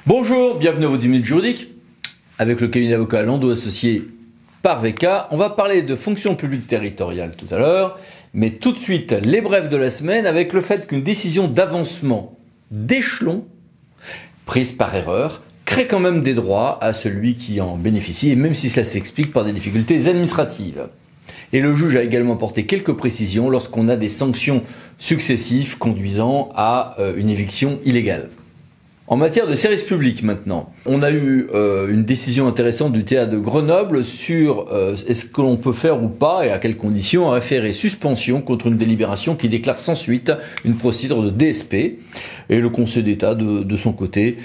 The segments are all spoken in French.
Bonjour, bienvenue à vos 10 minutes juridiques. Avec le cabinet d'avocats Landau Associés par VK, on va parler de fonction publique territoriale tout à l'heure, mais tout de suite les brefs de la semaine avec le fait qu'une décision d'avancement d'échelon prise par erreur crée quand même des droits à celui qui en bénéficie, et même si cela s'explique par des difficultés administratives. Et le juge a également apporté quelques précisions lorsqu'on a des sanctions successives conduisant à une éviction illégale. En matière de service public maintenant, on a eu une décision intéressante du théâtre de Grenoble sur est-ce que l'on peut faire ou pas et à quelles conditions un référé suspension contre une délibération qui déclare sans suite une procédure de DSP. Et le Conseil d'État, de son côté,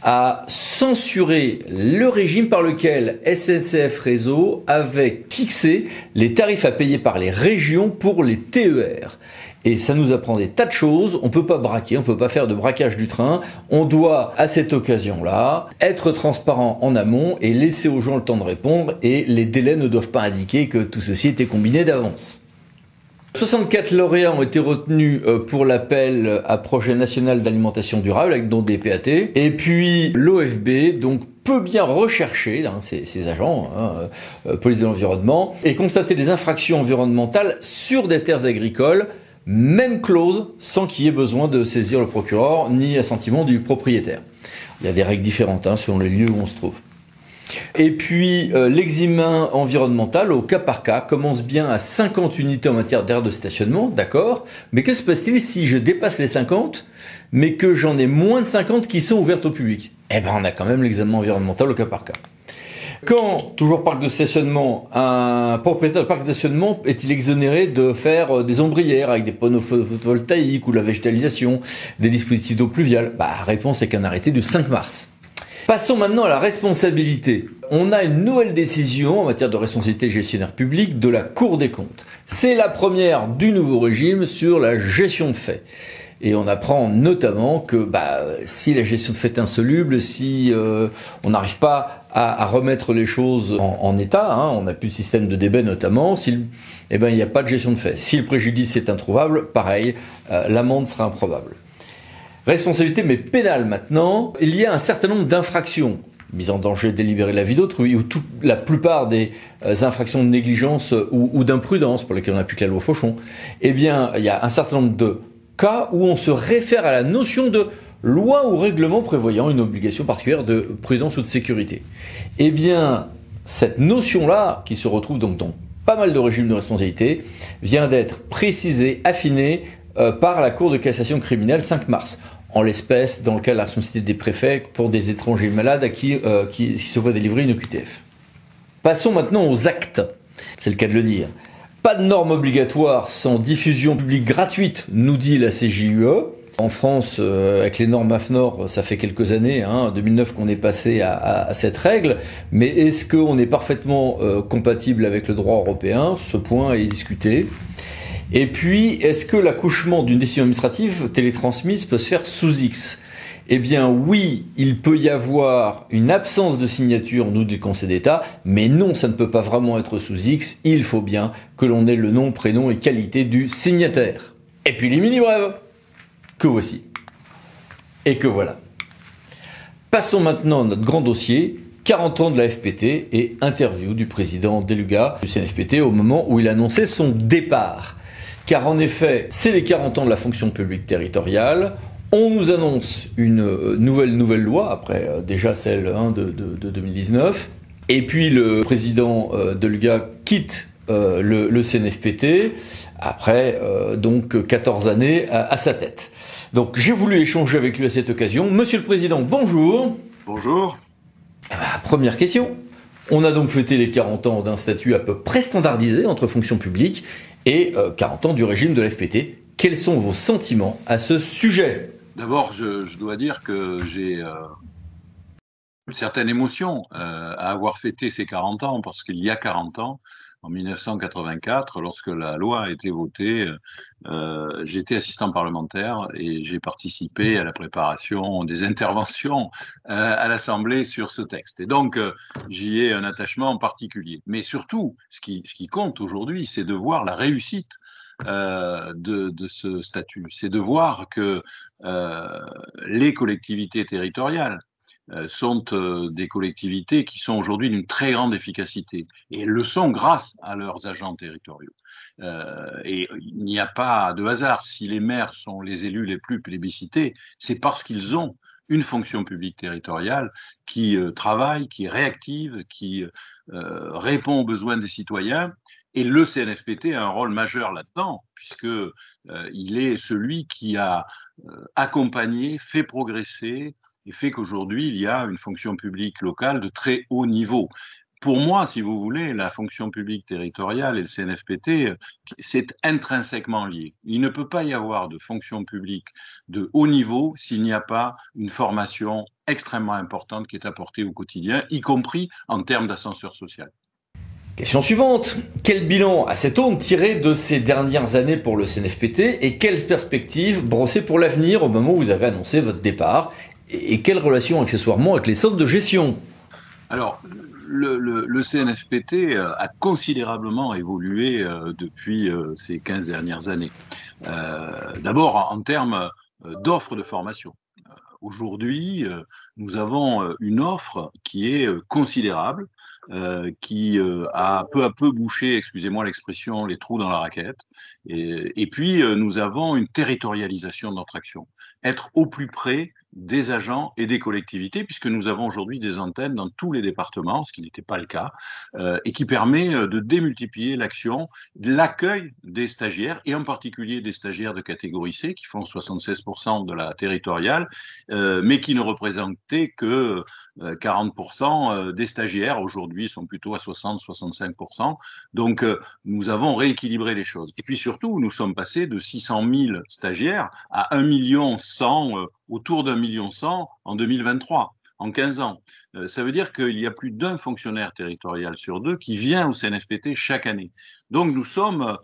a censuré le régime par lequel SNCF Réseau avait fixé les tarifs à payer par les régions pour les TER. Et ça nous apprend des tas de choses. On peut pas braquer, on peut pas faire de braquage du train. On doit, à cette occasion-là, être transparent en amont et laisser aux gens le temps de répondre. Et les délais ne doivent pas indiquer que tout ceci était combiné d'avance. 64 lauréats ont été retenus pour l'appel à projet national d'alimentation durable avec don des PAT. Et puis l'OFB, donc peut bien rechercher ces agents, police de l'environnement, et constater des infractions environnementales sur des terres agricoles, même clause, sans qu'il y ait besoin de saisir le procureur ni assentiment du propriétaire. Il y a des règles différentes selon les lieux où on se trouve. Et puis l'examen environnemental au cas par cas commence bien à 50 unités en matière d'aire de stationnement, d'accord, mais que se passe-t-il si je dépasse les 50, mais que j'en ai moins de 50 qui sont ouvertes au public? Eh ben on a quand même l'examen environnemental au cas par cas. Quand, toujours parc de stationnement, un propriétaire de parc de stationnement est-il exonéré de faire des ombrières avec des panneaux photovoltaïques ou la végétalisation, des dispositifs d'eau pluviale? La réponse est qu'un arrêté du 5 mars. Passons maintenant à la responsabilité. On a une nouvelle décision en matière de responsabilité gestionnaire public de la Cour des comptes. C'est la première du nouveau régime sur la gestion de fait. Et on apprend notamment que si la gestion de fait est insoluble, si on n'arrive pas à remettre les choses en état, on n'a plus de système de débet notamment, il n'y a pas de gestion de fait. Si le préjudice est introuvable, pareil, l'amende sera improbable. Responsabilité mais pénale maintenant, il y a un certain nombre d'infractions. Mise en danger délibérée de la vie d'autrui, ou la plupart des infractions de négligence ou d'imprudence pour lesquelles on n'applique la loi Fauchon. Eh bien, il y a un certain nombre de cas où on se réfère à la notion de loi ou règlement prévoyant une obligation particulière de prudence ou de sécurité. Eh bien, cette notion-là, qui se retrouve donc dans pas mal de régimes de responsabilité, vient d'être précisée, affinée par la Cour de cassation criminelle 5 mars. En l'espèce, dans le cas de la responsabilité des préfets pour des étrangers malades à qui se voit délivrer une OQTF. Passons maintenant aux actes. C'est le cas de le dire. Pas de normes obligatoires sans diffusion publique gratuite, nous dit la CJUE. En France, avec les normes AFNOR, ça fait quelques années, 2009 qu'on est passé à cette règle. Mais est-ce qu'on est parfaitement compatible avec le droit européen? Ce point est discuté. Et puis, est-ce que l'accouchement d'une décision administrative télétransmise peut se faire sous X? Eh bien oui, il peut y avoir une absence de signature, nous dit le Conseil d'État, mais non, ça ne peut pas vraiment être sous X, il faut bien que l'on ait le nom, prénom et qualité du signataire. Et puis les mini-brèves, que voici. Et que voilà. Passons maintenant à notre grand dossier, 40 ans de la FPT et interview du président Deluga du CNFPT au moment où il annonçait son départ. Car en effet, c'est les 40 ans de la fonction publique territoriale. On nous annonce une nouvelle loi, après déjà celle de 2019. Et puis le président Deluga quitte le CNFPT, après donc 14 années à sa tête. Donc j'ai voulu échanger avec lui à cette occasion. Monsieur le Président, bonjour. Bonjour. Première question. On a donc fêté les 40 ans d'un statut à peu près standardisé entre fonction publique et 40 ans du régime de la FPT. Quels sont vos sentiments à ce sujet ? D'abord, je dois dire que j'ai une certaine émotion à avoir fêté ces 40 ans, parce qu'il y a 40 ans, en 1984, lorsque la loi a été votée, j'étais assistant parlementaire et j'ai participé à la préparation des interventions à l'Assemblée sur ce texte. Et donc, j'y ai un attachement particulier. Mais surtout, ce qui compte aujourd'hui, c'est de voir la réussite de ce statut. C'est de voir que les collectivités territoriales sont des collectivités qui sont aujourd'hui d'une très grande efficacité. Et elles le sont grâce à leurs agents territoriaux. Et il n'y a pas de hasard. Si les maires sont les élus les plus plébiscités, c'est parce qu'ils ont une fonction publique territoriale qui travaille, qui est réactive, qui répond aux besoins des citoyens. Et le CNFPT a un rôle majeur là-dedans, puisque il est celui qui a accompagné, fait progresser et fait qu'aujourd'hui, il y a une fonction publique locale de très haut niveau. Pour moi, si vous voulez, la fonction publique territoriale et le CNFPT, c'est intrinsèquement lié. Il ne peut pas y avoir de fonction publique de haut niveau s'il n'y a pas une formation extrêmement importante qui est apportée au quotidien, y compris en termes d'ascenseur social. Question suivante. Quel bilan à cette aune tiré de ces dernières années pour le CNFPT et quelles perspectives brosser pour l'avenir au moment où vous avez annoncé votre départ et quelles relations accessoirement avec les centres de gestion? Alors, le CNFPT a considérablement évolué depuis ces 15 dernières années. D'abord, en termes d'offres de formation. Aujourd'hui, nous avons une offre qui est considérable, qui a peu à peu bouché, excusez-moi l'expression, les trous dans la raquette. Et puis, nous avons une territorialisation de notre action. Être au plus près des agents et des collectivités, puisque nous avons aujourd'hui des antennes dans tous les départements, ce qui n'était pas le cas, et qui permet de démultiplier l'action, l'accueil des stagiaires, et en particulier des stagiaires de catégorie C, qui font 76% de la territoriale, mais qui ne représentaient que 40% des stagiaires. Aujourd'hui, sont plutôt à 60-65%. Donc, nous avons rééquilibré les choses. Et puis surtout, nous sommes passés de 600 000 stagiaires à 1 100 000, autour d'1 100 000 en 2023. En 15 ans. Ça veut dire qu'il y a plus d'un fonctionnaire territorial sur deux qui vient au CNFPT chaque année. Donc nous sommes,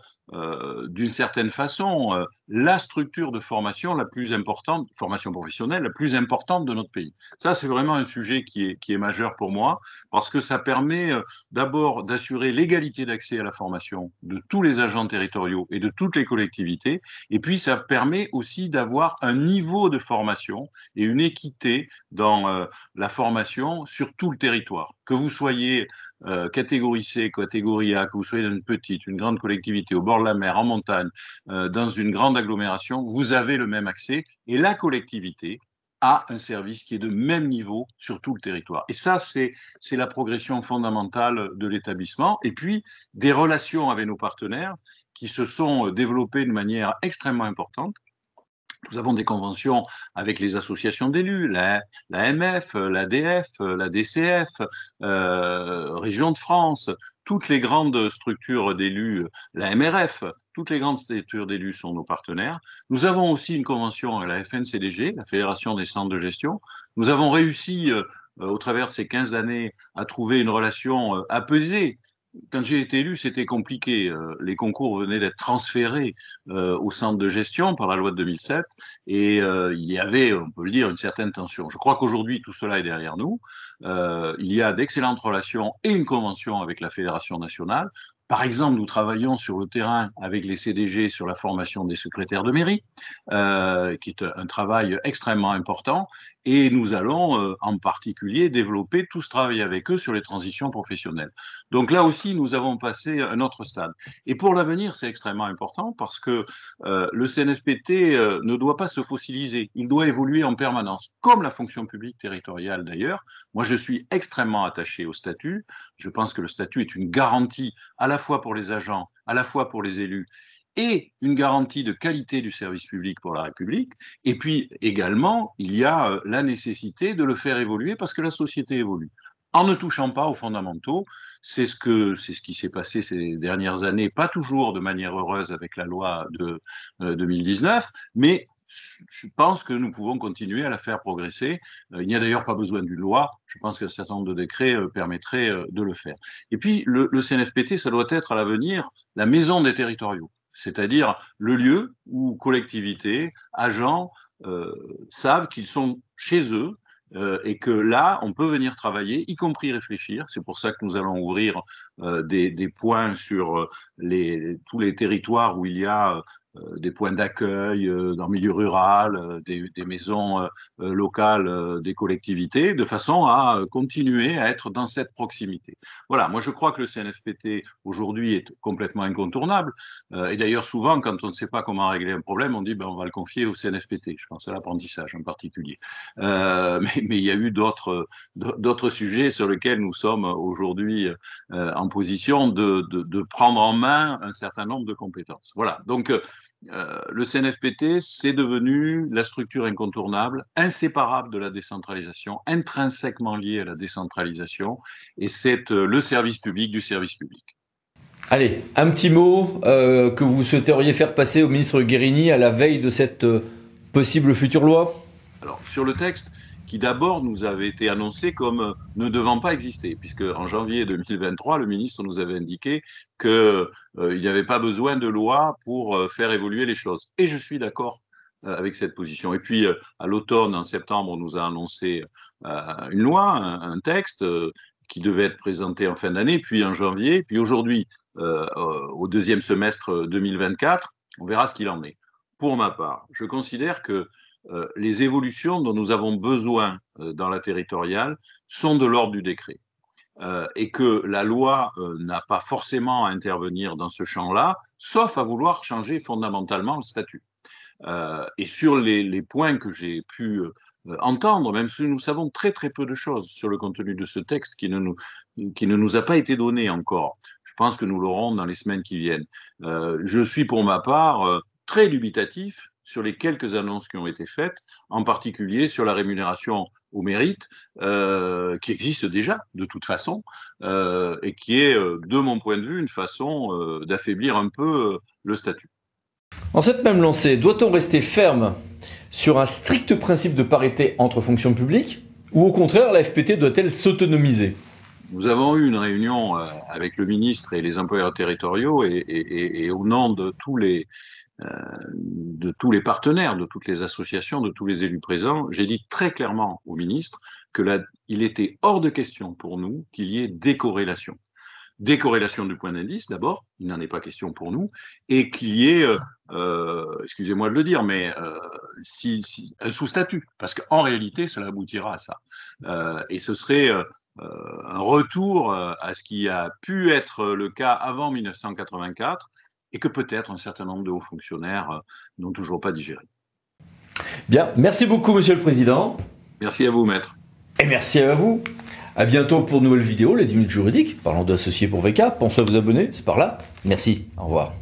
d'une certaine façon, la structure de formation la plus importante, formation professionnelle la plus importante de notre pays. Ça, c'est vraiment un sujet qui est majeur pour moi, parce que ça permet d'abord d'assurer l'égalité d'accès à la formation de tous les agents territoriaux et de toutes les collectivités, et puis ça permet aussi d'avoir un niveau de formation et une équité dans la formation sur tout le territoire. Que vous soyez catégorie C, catégorie A, que vous soyez dans une petite, une grande collectivité, au bord de la mer, en montagne, dans une grande agglomération, vous avez le même accès et la collectivité a un service qui est de même niveau sur tout le territoire. Et ça, c'est la progression fondamentale de l'établissement. Et puis, des relations avec nos partenaires qui se sont développées de manière extrêmement importante. Nous avons des conventions avec les associations d'élus, la MF, l'ADF, la DCF, Région de France, toutes les grandes structures d'élus, la MRF, toutes les grandes structures d'élus sont nos partenaires. Nous avons aussi une convention avec la FNCDG, la Fédération des centres de gestion. Nous avons réussi, au travers de ces 15 années, à trouver une relation apaisée. Quand j'ai été élu, c'était compliqué. Les concours venaient d'être transférés au centre de gestion par la loi de 2007 et il y avait, on peut le dire, une certaine tension. Je crois qu'aujourd'hui, tout cela est derrière nous. Il y a d'excellentes relations et une convention avec la Fédération nationale. Par exemple, nous travaillons sur le terrain avec les CDG sur la formation des secrétaires de mairie, qui est un travail extrêmement important. Et nous allons en particulier développer tout ce travail avec eux sur les transitions professionnelles. Donc là aussi, nous avons passé un autre stade. Et pour l'avenir, c'est extrêmement important parce que le CNFPT ne doit pas se fossiliser. Il doit évoluer en permanence, comme la fonction publique territoriale d'ailleurs. Moi, je suis extrêmement attaché au statut. Je pense que le statut est une garantie à la fois pour les agents, à la fois pour les élus, et une garantie de qualité du service public pour la République. Et puis également, il y a la nécessité de le faire évoluer parce que la société évolue. En ne touchant pas aux fondamentaux, c'est ce qui s'est passé ces dernières années, pas toujours de manière heureuse avec la loi de 2019, mais je pense que nous pouvons continuer à la faire progresser. Il n'y a d'ailleurs pas besoin d'une loi. Je pense qu'un certain nombre de décrets permettraient de le faire. Et puis, le CNFPT, ça doit être à l'avenir la maison des territoriaux, c'est-à-dire le lieu où collectivités, agents savent qu'ils sont chez eux et que là, on peut venir travailler, y compris réfléchir. C'est pour ça que nous allons ouvrir des points sur tous les territoires où il y a des points d'accueil dans le milieu rural, des maisons locales des collectivités, de façon à continuer à être dans cette proximité. Voilà, moi je crois que le CNFPT aujourd'hui est complètement incontournable. Et d'ailleurs, souvent, quand on ne sait pas comment régler un problème, on dit ben, on va le confier au CNFPT. Je pense à l'apprentissage en particulier. Mais il y a eu d'autres sujets sur lesquels nous sommes aujourd'hui en position de prendre en main un certain nombre de compétences. Voilà, donc le CNFPT, c'est devenu la structure incontournable, inséparable de la décentralisation, intrinsèquement liée à la décentralisation, et c'est le service public du service public. Allez, un petit mot que vous souhaiteriez faire passer au ministre Guérini à la veille de cette possible future loi? Alors, sur le texte, qui d'abord nous avait été annoncé comme ne devant pas exister, puisque en janvier 2023, le ministre nous avait indiqué qu'il n'y avait pas besoin de loi pour faire évoluer les choses. Et je suis d'accord avec cette position. Et puis, à l'automne, en septembre, on nous a annoncé une loi, un texte qui devait être présenté en fin d'année, puis en janvier, puis aujourd'hui, au deuxième semestre 2024, on verra ce qu'il en est. Pour ma part, je considère que les évolutions dont nous avons besoin dans la territoriale sont de l'ordre du décret. Et que la loi n'a pas forcément à intervenir dans ce champ-là, sauf à vouloir changer fondamentalement le statut. Et sur les points que j'ai pu entendre, même si nous savons très très peu de choses sur le contenu de ce texte qui ne nous a pas été donné encore, je pense que nous l'aurons dans les semaines qui viennent. Je suis pour ma part très dubitatif sur les quelques annonces qui ont été faites, en particulier sur la rémunération au mérite, qui existe déjà de toute façon, et qui est, de mon point de vue, une façon d'affaiblir un peu le statut. En cette même lancée, doit-on rester ferme sur un strict principe de parité entre fonctions publiques, ou au contraire, la FPT doit-elle s'autonomiser? Nous avons eu une réunion avec le ministre et les employeurs territoriaux, et au nom de tous les partenaires, de toutes les associations, de tous les élus présents, j'ai dit très clairement au ministre qu'il était hors de question pour nous qu'il y ait décorrélation. Décorrélation du point d'indice, d'abord, il n'en est pas question pour nous, et qu'il y ait, excusez-moi de le dire, mais un sous-statut, parce qu'en réalité, cela aboutira à ça. Et ce serait un retour à ce qui a pu être le cas avant 1984, et que peut-être un certain nombre de hauts fonctionnaires n'ont toujours pas digéré. Bien, merci beaucoup Monsieur le Président. Merci à vous, Maître. Et merci à vous. À bientôt pour de nouvelles vidéos, les 10 minutes juridiques, parlant d'associés pour VK. Pensez à vous abonner, c'est par là. Merci, au revoir.